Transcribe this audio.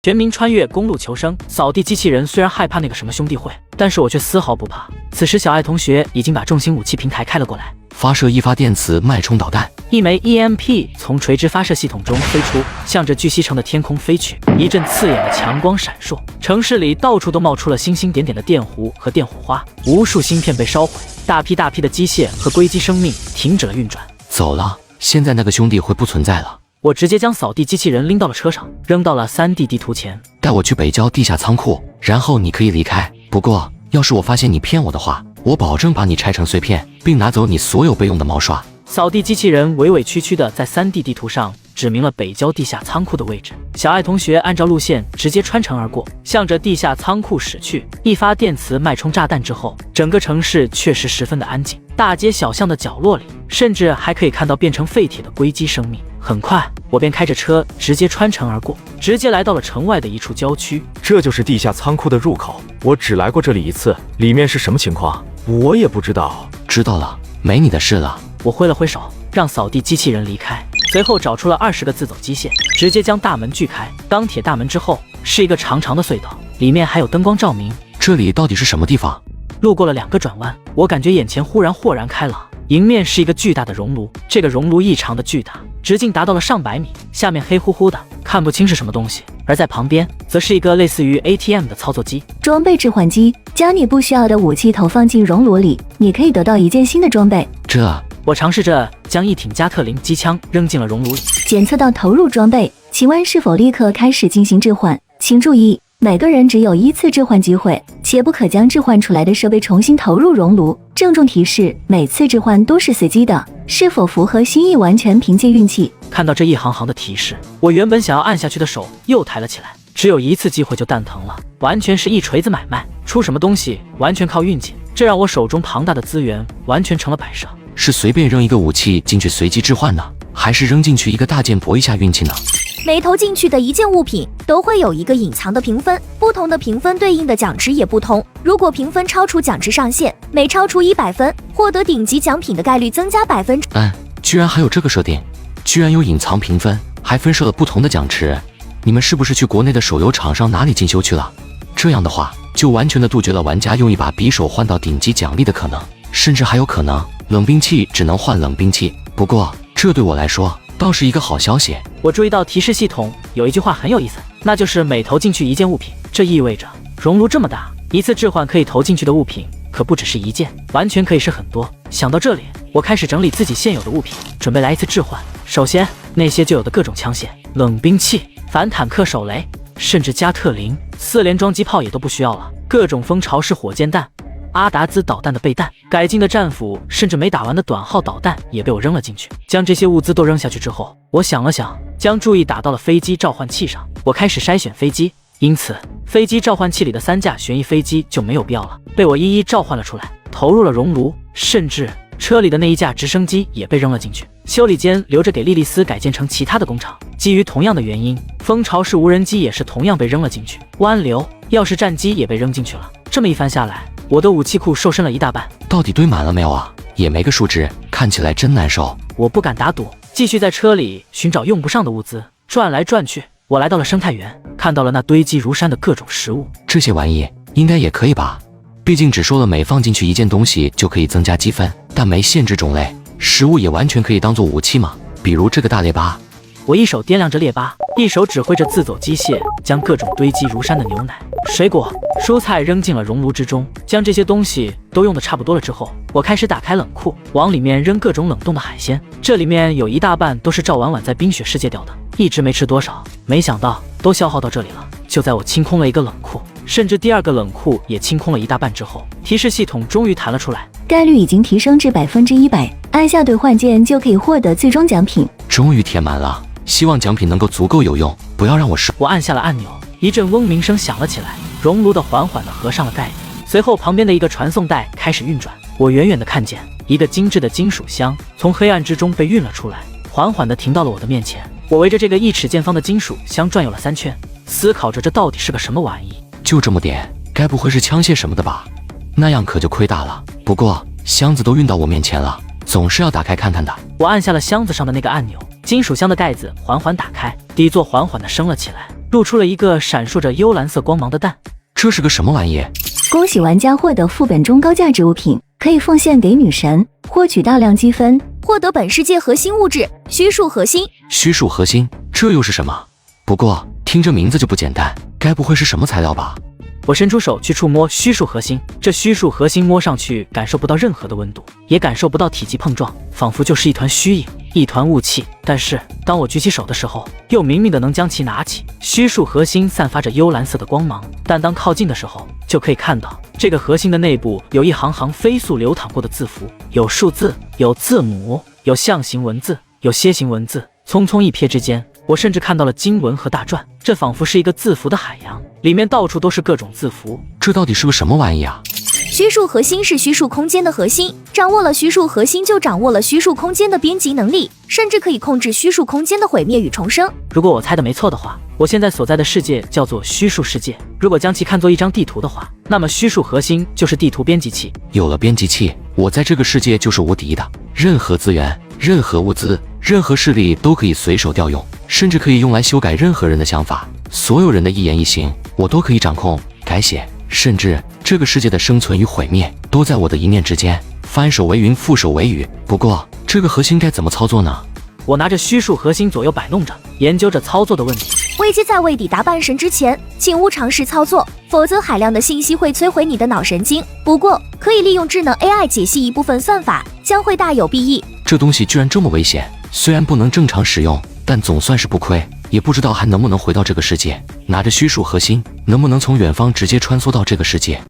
全民穿越公路求生，扫地机器人虽然害怕那个什么兄弟会，但是我却丝毫不怕。此时小爱同学已经把重型武器平台开了过来，发射一发电磁脉冲导弹，一枚 EMP 从垂直发射系统中飞出，向着巨西城的天空飞去。一阵刺眼的强光闪烁，城市里到处都冒出了星星点点的电弧和电火花，无数芯片被烧毁，大批大批的机械和硅基生命停止了运转。走了，现在那个兄弟会不存在了。我直接将扫地机器人拎到了车上，扔到了3D 地图前。带我去北郊地下仓库，然后你可以离开。不过，要是我发现你骗我的话，我保证把你拆成碎片，并拿走你所有备用的毛刷。扫地机器人委委屈屈地在3D 地图上指明了北郊地下仓库的位置。小爱同学按照路线直接穿城而过，向着地下仓库驶去。一发电磁脉冲炸弹之后，整个城市确实十分的安静，大街小巷的角落里，甚至还可以看到变成废铁的硅基生命。很快，我便开着车直接穿城而过，直接来到了城外的一处郊区。这就是地下仓库的入口，我只来过这里一次，里面是什么情况，我也不知道。知道了，没你的事了。我挥了挥手，让扫地机器人离开，随后找出了20个自走机械，直接将大门锯开。钢铁大门之后是一个长长的隧道，里面还有灯光照明。这里到底是什么地方？路过了2个转弯，我感觉眼前忽然豁然开朗。迎面是一个巨大的熔炉，这个熔炉异常的巨大，直径达到了上百米，下面黑乎乎的，看不清是什么东西。而在旁边，则是一个类似于 ATM 的操作机。装备置换机，将你不需要的武器投放进熔炉里，你可以得到一件新的装备。我尝试着将一挺加特林机枪扔进了熔炉里，检测到投入装备，请问是否立刻开始进行置换？请注意，每个人只有1次置换机会，且不可将置换出来的设备重新投入熔炉。郑重提示，每次置换都是随机的，是否符合心意完全凭借运气。看到这一行行的提示，我原本想要按下去的手又抬了起来，只有1次机会就蛋疼了，完全是一锤子买卖，出什么东西完全靠运气，这让我手中庞大的资源完全成了摆设。是随便扔一个武器进去随机置换呢，还是扔进去一个大件搏一下运气呢？每投进去的一件物品都会有一个隐藏的评分，不同的评分对应的奖池也不同。如果评分超出奖池上限，每超出100分，获得顶级奖品的概率增加%。居然还有这个设定，居然有隐藏评分，还分设了不同的奖池。你们是不是去国内的手游厂商哪里进修去了？这样的话，就完全的杜绝了玩家用一把匕首换到顶级奖励的可能，甚至还有可能冷兵器只能换冷兵器。不过，这对我来说倒是一个好消息。我注意到提示系统有一句话很有意思，那就是每投进去一件物品，这意味着熔炉这么大，1次置换可以投进去的物品可不只是1件，完全可以是很多。想到这里，我开始整理自己现有的物品，准备来1次置换。首先，那些就有的各种枪械、冷兵器、反坦克手雷，甚至加特林4连装机炮也都不需要了，各种蜂巢式火箭弹、阿达兹导弹的备弹、改进的战斧，甚至没打完的短号导弹也被我扔了进去。将这些物资都扔下去之后，我想了想，将注意打到了飞机召唤器上。我开始筛选飞机，因此飞机召唤器里的3架旋翼飞机就没有必要了，被我一一召唤了出来，投入了熔炉。甚至车里的那1架直升机也被扔了进去，修理间留着给莉莉丝改建成其他的工厂。基于同样的原因，蜂巢式无人机也是同样被扔了进去，湾流钥匙战机也被扔进去了。这么一番下来，我的武器库瘦身了1大半。到底堆满了没有啊？也没个数值，看起来真难受。我不敢打赌，继续在车里寻找用不上的物资。转来转去，我来到了生态园，看到了那堆积如山的各种食物。这些玩意应该也可以吧？毕竟只说了每放进去1件东西就可以增加积分，但没限制种类，食物也完全可以当做武器嘛。比如这个大列巴。我一手掂量着列巴，一手指挥着自走机械，将各种堆积如山的牛奶、水果、蔬菜扔进了熔炉之中。将这些东西都用得差不多了之后，我开始打开冷库，往里面扔各种冷冻的海鲜。这里面有1大半都是赵婉婉在冰雪世界掉的，一直没吃多少，没想到都消耗到这里了。就在我清空了1个冷库，甚至第2个冷库也清空了1大半之后，提示系统终于弹了出来，概率已经提升至100%，按下兑换键就可以获得最终奖品。终于填满了，希望奖品能够足够有用，不要让我失。我按下了按钮，一阵嗡鸣声响了起来，熔炉的缓缓地合上了盖子。随后旁边的一个传送带开始运转，我远远地看见一个精致的金属箱从黑暗之中被运了出来，缓缓地停到了我的面前。我围着这个1尺见方的金属箱转悠了3圈，思考着这到底是个什么玩意。就这么点，该不会是枪械什么的吧？那样可就亏大了。不过箱子都运到我面前了，总是要打开看看的。我按下了箱子上的那个按钮，金属箱的盖子缓缓打开，底座缓缓地升了起来。露出了一个闪烁着幽蓝色光芒的蛋。这是个什么玩意？恭喜玩家获得副本中高价值物品，可以奉献给女神，获取大量积分，获得本世界核心物质虚数核心。虚数核心，这又是什么？不过听这名字就不简单，该不会是什么材料吧？我伸出手去触摸虚数核心，这虚数核心摸上去感受不到任何的温度，也感受不到体积碰撞，仿佛就是一团虚影，一团雾气。但是当我举起手的时候，又明明的能将其拿起。虚数核心散发着幽蓝色的光芒，但当靠近的时候，就可以看到这个核心的内部有一行行飞速流淌过的字符，有数字，有字母，有象形文字，有楔形文字。匆匆一瞥之间，我甚至看到了经文和大篆，这仿佛是一个字符的海洋，里面到处都是各种字符。这到底是个什么玩意啊？虚数核心是虚数空间的核心，掌握了虚数核心就掌握了虚数空间的编辑能力，甚至可以控制虚数空间的毁灭与重生。如果我猜的没错的话，我现在所在的世界叫做虚数世界。如果将其看作一张地图的话，那么虚数核心就是地图编辑器。有了编辑器，我在这个世界就是无敌的，任何资源、任何物资、任何势力都可以随手调用，甚至可以用来修改任何人的想法。所有人的一言一行，我都可以掌控、改写，甚至这个世界的生存与毁灭都在我的一念之间。翻手为云，覆手为雨。不过，这个核心该怎么操作呢？我拿着虚数核心左右摆弄着，研究着操作的问题。危机在未抵达半神之前，请勿尝试操作，否则海量的信息会摧毁你的脑神经。不过，可以利用智能 AI 解析一部分算法，将会大有裨益。这东西居然这么危险，虽然不能正常使用，但总算是不亏。也不知道还能不能回到这个世界，拿着虚数核心，能不能从远方直接穿梭到这个世界。